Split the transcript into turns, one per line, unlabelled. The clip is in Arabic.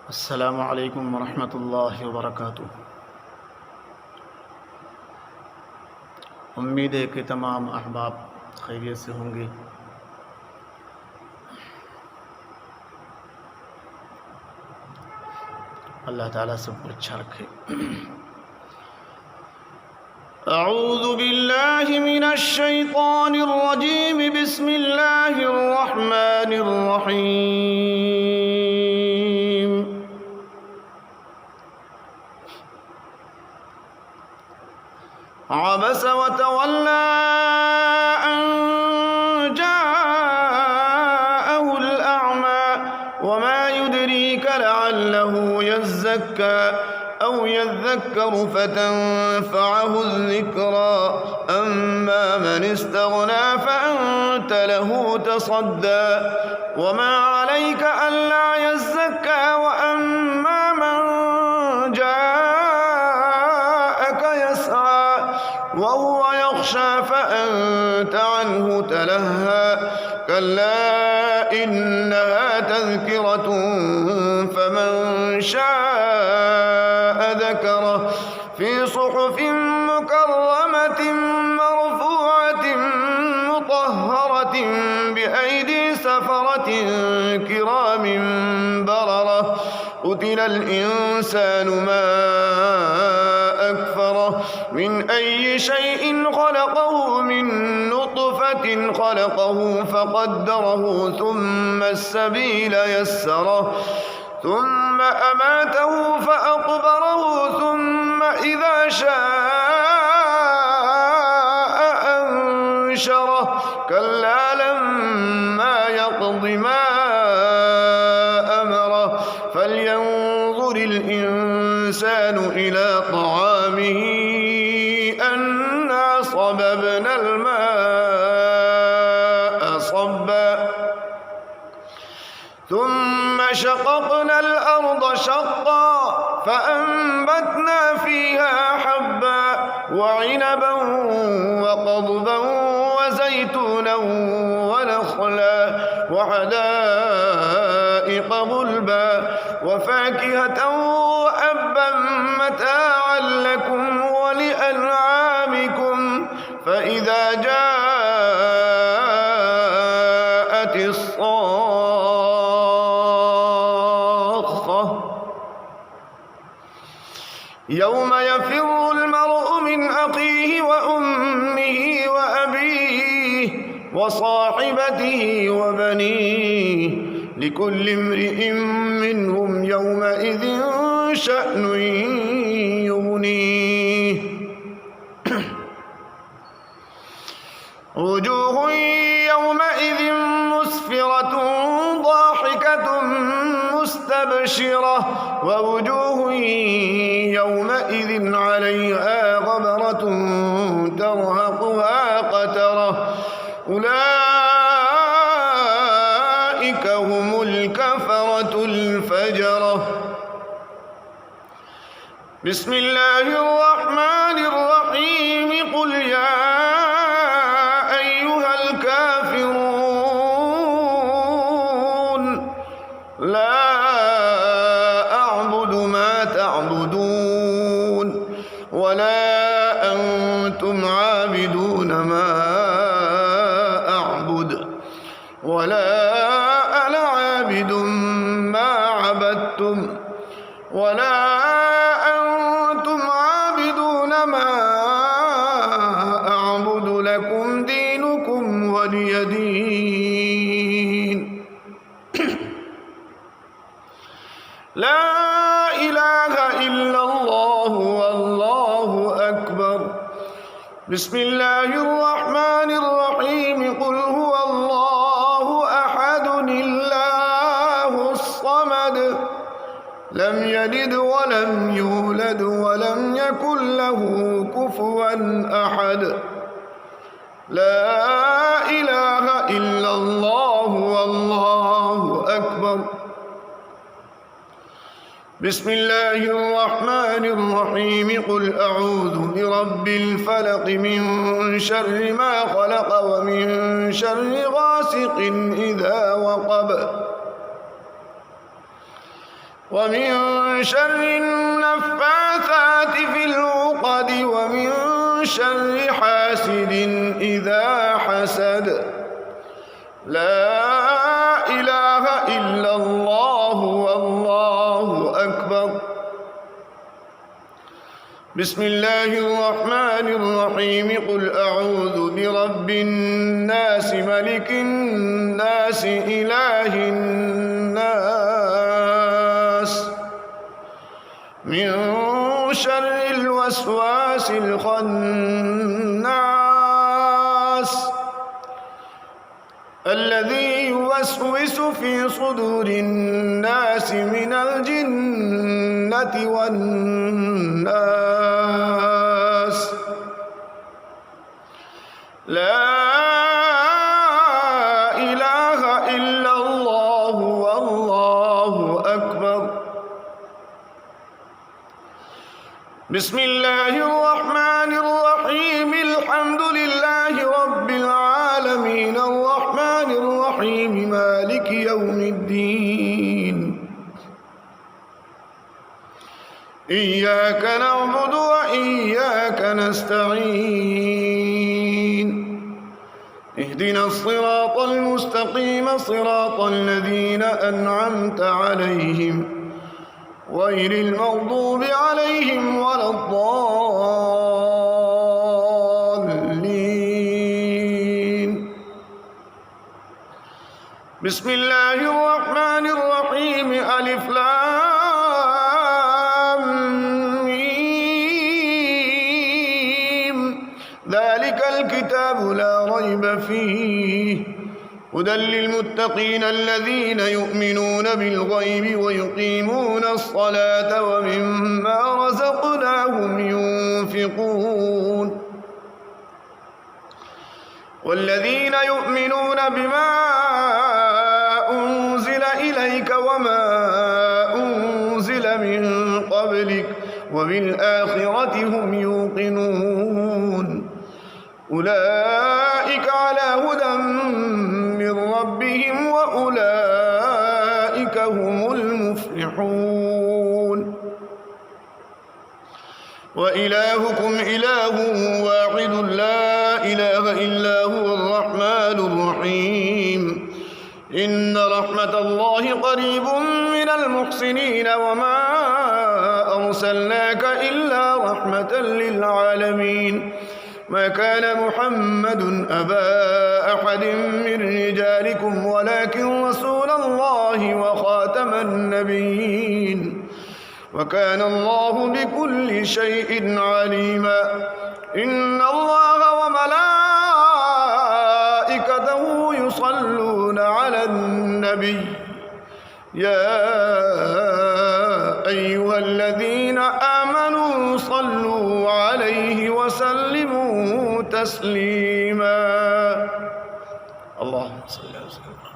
अस्सलामु अलैकुम वरहमतुल्लाहि वबरकातुह। उम्मीद है कि तमाम अहबाब खैरियत से होंगे। अल्लाह ताला सबको अच्छा रखे। अऊज़ु बिल्लाहि मिनश शैतानिर रजीम, बिस्मिल्लाहिर रहमानिर रहीम। अबस व तवल्ला अन जाअहुल अअमा वमा युद्रीका लअल्लहु यज़्ज़क्का औ यذكر فتنفعه الذكرى أما من استغنى فأنت له تصدى وما عليك ألا يزكى وأما من جاءك يسعى وهو يخشى فأنت عنه تلهى كلا إنها تذكرة فمن شاء ذكره في صحف مكرمة مرفوعة مطهرة بأيدي سفرة كرام بررة قتل الإنسان ما أكفره من أي شيء خلقه من نطفة خلقه فقدره ثم السبيل يسره ثم أماته فأقبره ثم إذا شاء أنشره كلا لما يقض ما أمره فلينظر الإنسان إلى طعامه أنا صببنا الماء صبا ثم شققنا الأرض شقا فأنبتنا فيها حبا وعنبا وقضبا وزيتونا ونخلا وحدائق غلبا وفاكهة وأبا متاعا لكم ولأنعامكم فإذا جاءت يوم يفر المرء من أخيه وأمه وأبيه وصاحبته وبنيه لكل امرئ منهم يومئذ شأن يغنيه وجوه يومئذ مسفرة ضاحكة مستبشرة ووجوه يومئذ عليها غبرة ترهقها قترة أولئك هم الكفرة الفجرة. بسم الله الرحمن الرحيم. قل يا أيها الكافرون لا أعبد ما تعبدون ولا أنتم عابدون ما أعبد ولا أنا عابد ما عبدتم ولا أنتم عابدون ما أعبد لكم دينكم ولي دين. لا إله إلا الله والله أكبر. بسم الله الرحمن الرحيم. قل هو الله أحد الله الصمد لم يلد ولم يولد ولم يكن له كفوا أحد. لا إله إلا الله والله أكبر. بسم الله الرحمن الرحيم. قل أعوذ برب الفلق من شر ما خلق ومن شر غاسق إذا وقب ومن شر النفاثات في العقد ومن شر حاسد إذا حسد. لا إله إلا الله والله أكبر. بسم الله الرحمن الرحيم قل أعوذ برب الناس ملك الناس إله الناس من شر الوسواس الخناس الذي يوسوس في صدور الناس من الجنة والناس. لا إله إلا الله والله أكبر. بسم الله الرحمن الرحيم الحمد لله رب العالمين الرحمن الرحيم مالك يوم الدين إياك نعبد وإياك نستعين اهدنا الصراط المستقيم صراط الذين أنعمت عليهم غير المغضوب عليهم ولا الضالين. بسم الله الرحمن الرحيم ألف لام ميم ذلك الكتاب لا ريب فيه هدى للمتقين الذين يؤمنون بالغيب ويقيمون الصلاة ومما رزقناهم ينفقون والذين يؤمنون بما أنزل إليك وما أنزل من قبلك وبالآخرة هم يوقنون أولئك على هدى من ربهم وأولئك هم المفلحون. وإلهكم إله واحد لا إله إلا هو الرحمن الرحيم إن رحمة الله قريب من المحسنين وما أرسلناك إلا رحمة للعالمين. ما كان محمد أبا أحد من رجالكم ولكن رسول الله وخاتم النبيين وكان الله بكل شيء عليما. إن الله وملائكته يصلون على النبي يا أيها الذين آمنوا صلوا عليه وسلموا تسليما. اللهم صل وسلم.